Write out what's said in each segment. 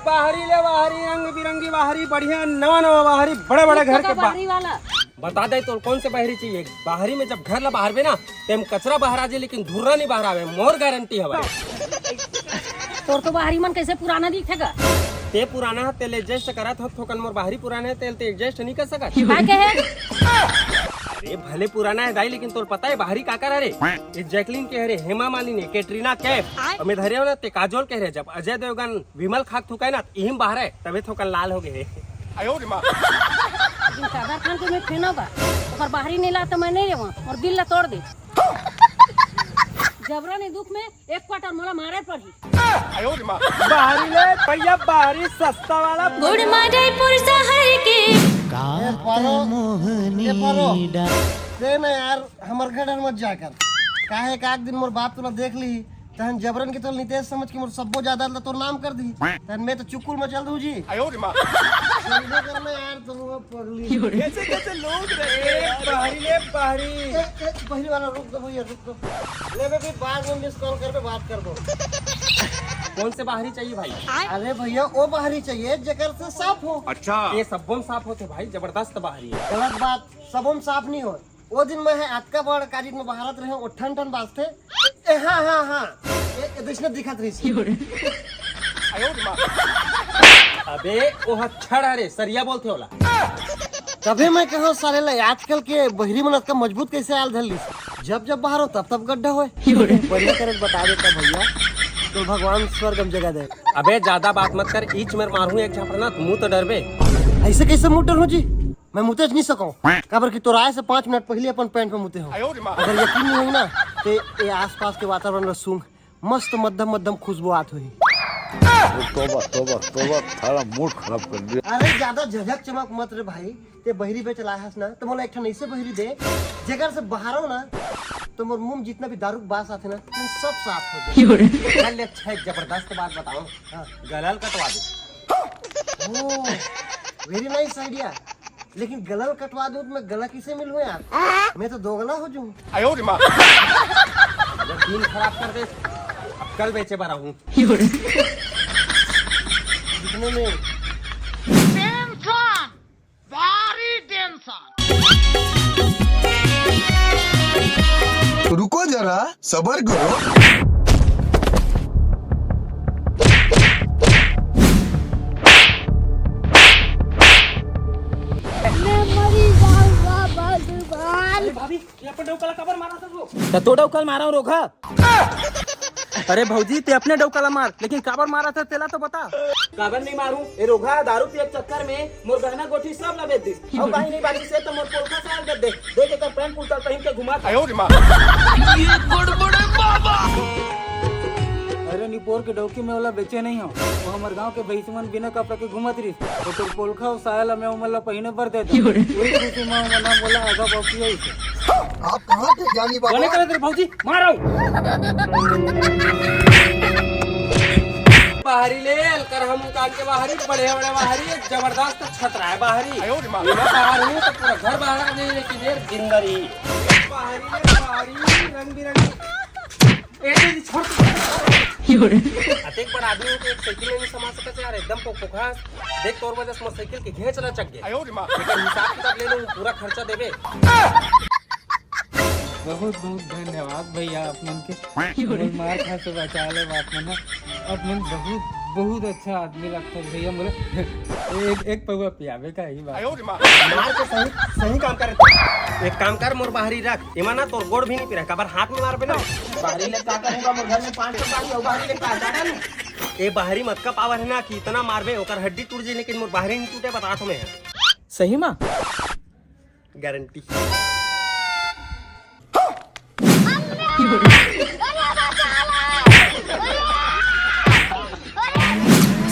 बाहरी ले बाहरी रंग बिरंगी बाहरी बढ़िया नवा नवा बाहरी बड़े बड़े घर के बाहरी वाला बता दे तो कौन से बाहरी चाहिए। बाहरी में जब घर ला बाहर बे ना तेम कचरा बाहर आ जाए लेकिन धुर्रा नहीं बाहर आवे मोर गारंटी है भाई। तोर तो बाहरी मन कैसे पुराना दिखेगा। ते पुराना है तेल एडजस्ट करत हो थोकन मोर बाहरी पुराना है तेल ते एडजस्ट नहीं कर सकत। क्या कहे अरे भले पुराना है दाई लेकिन तोर पता है बाहरी का कर रे ये जैकलिन के हरे हेमा मालिनी कैटरीना कैफ और मैं धरे हो ना ते काजोल कह रहे जब अजय देवगन विमल खाक थुकाय ना इहिम बाहर है तबे थोकन लाल हो गए। कादर खान को मैं फेनोगा और बाहरी नहीं ला तो मैं नहीं रहूं और दिल ला तोड़ दे। जबरन दुख में एक क्वार्टर मोला मारे पड़ी। बाहरी ले भैया बाहरी सस्ता वाला गुड़ माधेपुर शहर के दे ना यार हमर घर मत जाकर काहे का एक दिन मोर बाप तुला देख ली तहन जबरन के तो नितेश समझ के मोर सबो ज्यादा तो नाम कर दी तहन मैं तो चुकुल में चल दूं जी। समझे करना यार तुम पगली कैसे कैसे लोग रहे बाहरी ले बाहरी पहली वाला रुक दो भैया रुक दो ले बे बाद में मिस कॉल कर पे बात कर दो। कौन से बाहरी चाहिए भाई। अरे भैया वो बाहरी चाहिए जेकर से साफ हो। अच्छा ये सबों साफ होते भाई जबरदस्त बाहरी है। गलत बात सबों साफ नहीं हो। वो दिन में है अतका बड़ कारिज में बहारत रहे वो ठन ठन बात थे। हाँ हाँ हाँ ये दिशा दिखत रही अबे वो छड़ रे सरिया बोलते होला तभी मैं कहा साले ला आजकल के बहरी मन का मजबूत कैसे आल धरली जब जब बाहर हो तब तब गड्ढा हो बढ़िया करे बता देता भैया तो भगवान स्वर्गम जगह दे। अबे ज्यादा बात मत कर ईच मेर मारू एक झापड़ा मुंह तो डरबे। ऐसे कैसे मुंह डर हो जी मैं मुतेज नहीं सकूं काबर की तोराए से 5 मिनट पहले अपन पैंट में मुते हो। अगर यकीन नहीं हो ना तो ये आसपास के वातावरण में सूंघ मस्त मध्यम मध्यम खुशबू आत हुई। तोबा तोबा तोबा थारा मूड खराब कर दिया। अरे ज्यादा झझक चमक मत रे भाई ते बहरी पे चला है ना तो मोला एक ठन ऐसे बहरी दे जगह से बाहर हो ना तो मोर मुंह जितना भी दारू बास आते ना सब साफ हो जाए। चल अच्छा एक जबरदस्त बात बताओ गलल कटवा दे। वेरी नाइस आइडिया लेकिन गलल कटवा दूं तो मैं गला किसे मिलूं यार मैं तो दोगला हो जाऊं। दिन खराब कर दे अब कल बेचे बरा हूँ कितने में टेंशन भारी टेंशन। रुको जरा सबर करो। तो डौकल मारा रोका। अरे भौजी ते अपने डौकला मार लेकिन काबर मारा था तेला तो बता। काबर नहीं मारू ए रोगा दारू पिए चक्कर में मोर गहना गोठी सब ला बेच दिस और कहीं नहीं बाकी से तो मोर पोलखा साल कर दे देख के पैंट कुर्ता पहन के घुमा ये गड़बड़े बाबा। अरे निपोर के डौकी में वाला बेचे नहीं हो वो हमार गांव के भैंसमन बिना कपड़ा के घुमत रही तो तोर पोलखा और सायल में उमला पहिने पर दे दे वही खुशी में मना बोला आगा बाकी है आप कहाँ थे ज्ञानी बाबा। बोले करे तेरे भौजी मारो बाहरी ले कर हम काट के बाहरी बड़े बड़े बाहरी एक जबरदस्त छतरा है बाहरी बाहर हूँ तो पूरा घर बाहर आ जाए लेकिन देर जिंदगी बाहरी रंग बिरंगी एक बार आदमी को एक साइकिल में समा सकते यार एकदम पोखा देख तोर वजह से साइकिल के घेच ना चक गए लेकिन हिसाब किताब ले लो पूरा खर्चा देवे। बहुत बहुत धन्यवाद भैया अपन के मार खा से बचा ले बात में ना अपन बहुत बहुत अच्छा आदमी लगता है भैया बोले एक पौवा पियावे का ही बात मार के सही काम कर एक काम कर मोर बाहरी रख इमाना तोर गोड़ भी नहीं पिरा कबर हाथ में मार बे ना बाहरी ले का करूंगा मोर घर में 5 पानी और बाहरी ले का डाला ए बाहरी मत का पावर है ना कि इतना मारबे ओकर हड्डी टूट जाए लेकिन मोर बाहरी नहीं टूटे बता तुम्हें सही मां गारंटी।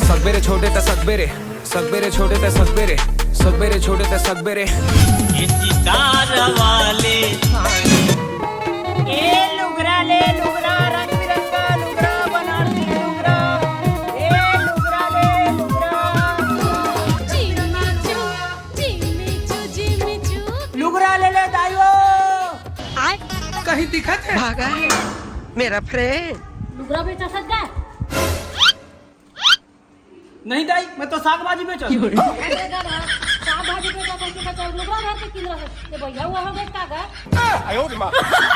सकबेरे छोटे ता सकबेरे सकबेरे छोटे ता सकबेरे सकबेरे छोटे ता सकबेरे वाले ए लुगरा ले लुगरा रंग बिरंगा लुगरा बनारसी लुगरा ए लुगरा ले लुगरा लुगरा ले दाइयो कहीं दिखत है भागा है मेरा फ्रेंड लुगरा बेचा सकता है नहीं दाई, मैं तो साग भाजी बेचो। अरे दादा साग भाजी पे का पैसे का लुगड़ा घर के किन रहे ते भैया हुआ हो बेचता का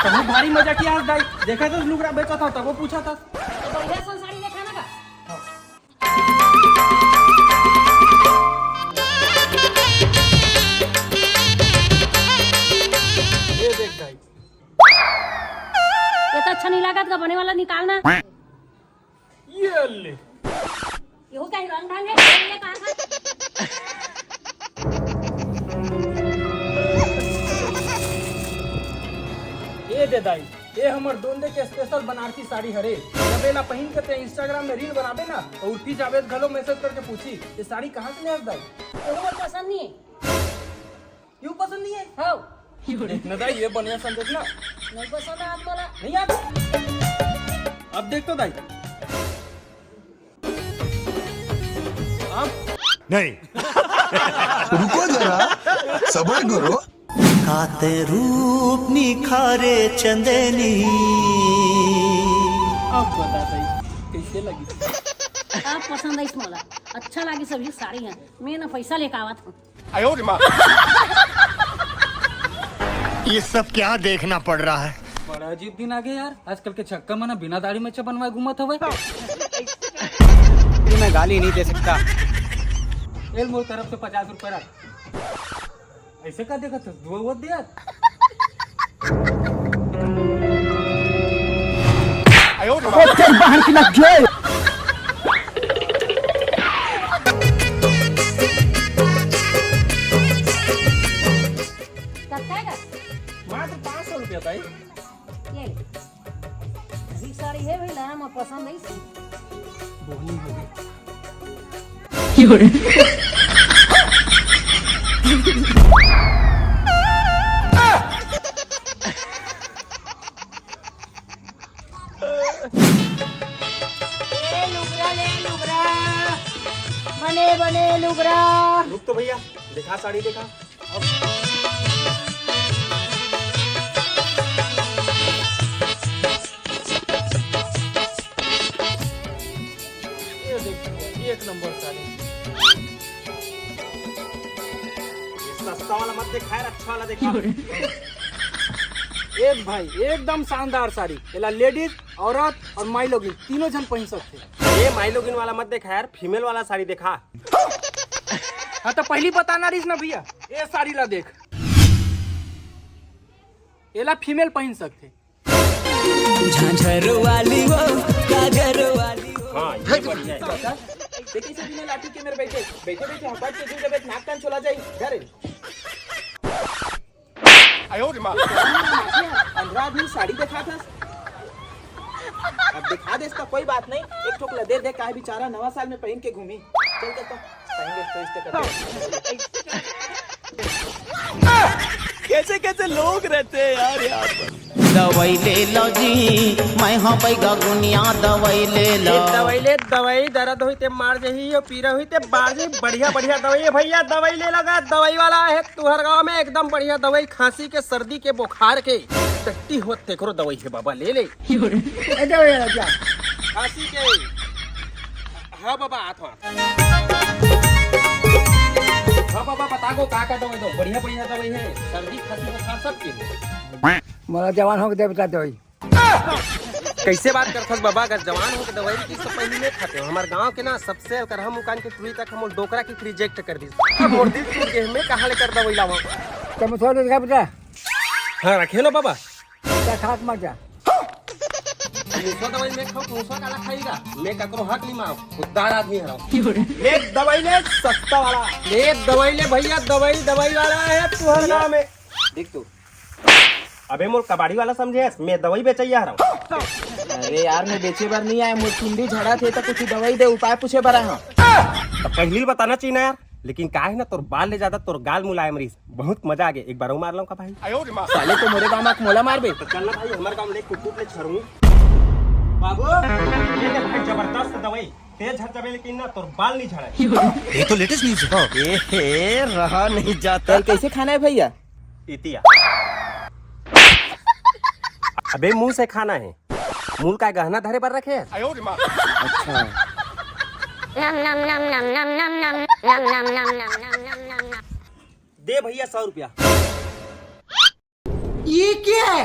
तभी भारी मजा किया आज दाई, देखा तो लुगड़ा बेचा था तब वो पूछा था। तो भैया सन साड़ी देखा ना का ये देख दाई, ये तो अच्छा नहीं लागत का बने वाला निकालना ये ले ये हो क्या रंग ढंग है ये कहां का ये दे दाई, ये हमर दोनों के स्पेशल बनारसी साड़ी हरे। जब एला पहन के ते इंस्टाग्राम में रील बनाबे ना तो उठी जावेद घलो मैसेज करके पूछी ये साड़ी कहाँ से ले आज दाई। ये हमर पसंद नहीं है क्यों पसंद नहीं है? हो देखना दाई, ये बढ़िया संदेश ना नहीं पसंद है आप मला नहीं याद। अब देख तो दाई, अब नहीं रुको जरा, सबर करो। खाते रूप निखारे चंदनी अब बता दाई कैसे लगी। आप पसंद है इस मला अच्छा लगी सभी साड़ी है मैं ना पैसा लेके आवत हूं ये सब क्या देखना पड़ रहा है। बड़ा अजीब दिन आ गया यार, आजकल के छक्का मना बिना दाढ़ी में बनवाए घूमत हवे। मैं गाली नहीं दे सकता। एल मोर तरफ से 50 रुपए रख। ऐसे का देखा तो दुआ वो दिया। बाहर की लग जाए। कितना का मात्र 500 रुपया दाई। ये ये साड़ी है भाई लाना मैं पसंद है इसी बने लुगरा रुक तो भैया, दिखा साड़ी दिखा। ये देखिए एक नंबर साड़ी। ये सस्ता वाला मत दिखाए, अच्छा वाला दिखा। एक भाई एकदम शानदार साड़ी। एला लेडीज, औरत और माइलोगिन तीनों जन पहन सकते। ये माइलोगिन वाला मत देखा यार, फीमेल वाला साड़ी दिखा। हाँ तो पहली बताना रही ना भैया, ये साड़ी ला देख। एला फीमेल पहन सकते। झांझर वाली वो गाजर वाली हाँ ये बढ़िया है। देखिए से बिना लाठी के मेरे बैठे बैठे बैठे हपट के दिन जब नाक कान चला जाए घर। 15 आदमी साड़ी देखा था। अब दिखा दे इसका कोई बात नहीं, एक ठोकला दे दे का बेचारा नवा साल में पहन के घूमी। चल के तो कैसे कैसे लोग रहते हैं यार यहाँ पर। दवाई ले लो जी, मैं हाँ पैगा गुनिया दवाई ले लो। दवाई दर्द हुई ते मार जही और पीरा हुई ते बार जी। बढ़िया बढ़िया दवाई है भैया, दवाई ले लगा। दवाई वाला है तुहर गाँव में एकदम बढ़िया दवाई, खांसी के, सर्दी के, बुखार के, टट्टी होते करो दवाई है बाबा, ले ले खांसी के। हाँ बाबा हाँ बाबा बता गो का दवाई दो, बढ़िया बढ़िया दवाई है, सर्दी खांसी बुखार सब के। मला जवान हो के बताते हो कैसे बात करथस बाबा, अगर जवान हो के दवाई की सब पहले नहीं खाते हो। हमारे गांव के ना सबसे करहा मुकान के टूरी तक हम डोकरा की रिजेक्ट कर दी। अब मोर दिल टूट गए, मैं कहाँ लेकर दवाई लावा। तुम थोड़ा देखा बता हाँ रखे लो बाबा। क्या खास मत जा दूसरा दवाई मैं खाऊं, दूसरा काला खाएगा। मैं ककरो हक नहीं मारो, खुददार आदमी हराओ। ले दवाई ले, सस्ता वाला ले दवाई ले भैया। दवाई वाला है तुहर गाँव में। देख तू अबे मोर कबाड़ी वाला समझे, मैं दवाई बेचैया हराऊं। अरे यार मैं बेचे बार नहीं आया, मुझे ठंडी झड़ा थे तो कुछ दवाई दे, उपाय पूछे बार हाँ तो पहले बताना चाहिए ना यार। लेकिन का है ना तोर बाल ले ज्यादा, तोर गाल मुलायम रही, बहुत मजा आ गया। एक बार मार लो का भाई। साले तो मेरे गाँव में मोला मार बे। तो चलना भाई हमारे गाँव में कुकुट ले छरू बाबू। ये देख भाई जबरदस्त दवाई, तेज झड़े लेकिन ना तोर बाल नहीं झड़े। ये तो लेटेस्ट न्यूज़ है। रहा नहीं जाता। कैसे खाना है भैया? इतिया अबे मुंह से खाना है, मुंह का गहना धरे पर रखे। अच्छा दे भैया 100 रुपया। ये क्या है?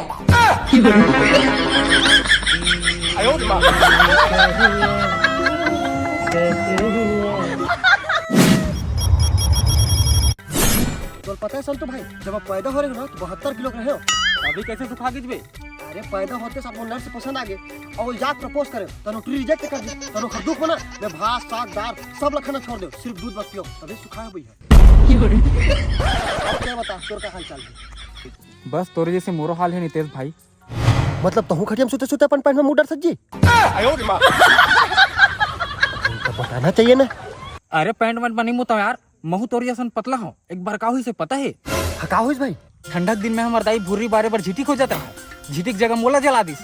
तो पता है संतू भाई, जब आप पैदा हो रहे हो ना तो 72 किलो के रहे हो। अभी कैसे सुखा गिजबे? अरे पैदा होते सब नर्स पसंद आ गए और वो जात प्रपोज करे तो नौकरी रिजेक्ट कर दी तो खरदूक बना मैं भात साग दाल सब लखना छोड़ दो, सिर्फ दूध बस पियो तभी सुखा भैया। अब क्या बता तोर का हाल चाल है? बस तोरे जैसे मोरो हाल है नितेश भाई। मतलब तहु खटिया में सोते सोते अपन पैंट में मुंह डर सज्जी तो बताना चाहिए ना। अरे पैंट वैंट बनी मुँह यार, महू तोरी जैसन पतला हो। एक बार का हुई से पता है, हका हुई भाई ठंडक दिन में हमार दाई भूरी बारे बार झिटिक हो जाता है, झिटिक जगह मोला जला दिस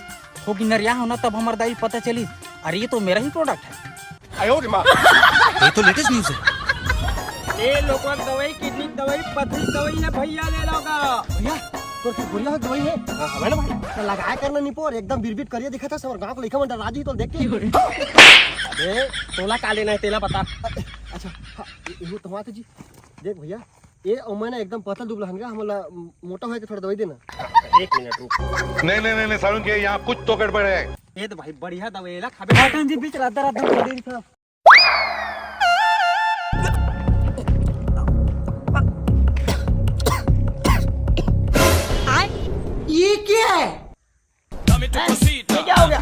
हो कि नरिया हो ना, तब हमार दाई पता चली अरे ये तो मेरा ही प्रोडक्ट है। ये तो लेटेस्ट न्यूज है। ये लोगों की दवाई, किडनी की दवाई, पथरी की दवाई है भैया, ले लोगा भैया तो की गुड़िया की दवाई है हमें ना भाई। तो लगाया करना नहीं पोर एकदम बिरबिट करिए दिखा था सब गांव को लिखा मंडा राजी तो देख के अरे तोला का लेना है तेला बता। अच्छा हाँ, ये तो बात है जी। देख भैया ये और मैं ना एकदम पतला दुबला हन गया, हमला मोटा होए के थोड़ा दवाई देना। 1 मिनट रुक। नहीं सारुण के यहाँ कुछ तो गड़बड़ है। ये तो भाई बढ़िया दवाई ला खाबे। कॉटन जी बीच रात रात में दे दिखा। ये क्या है? ये क्या हो गया?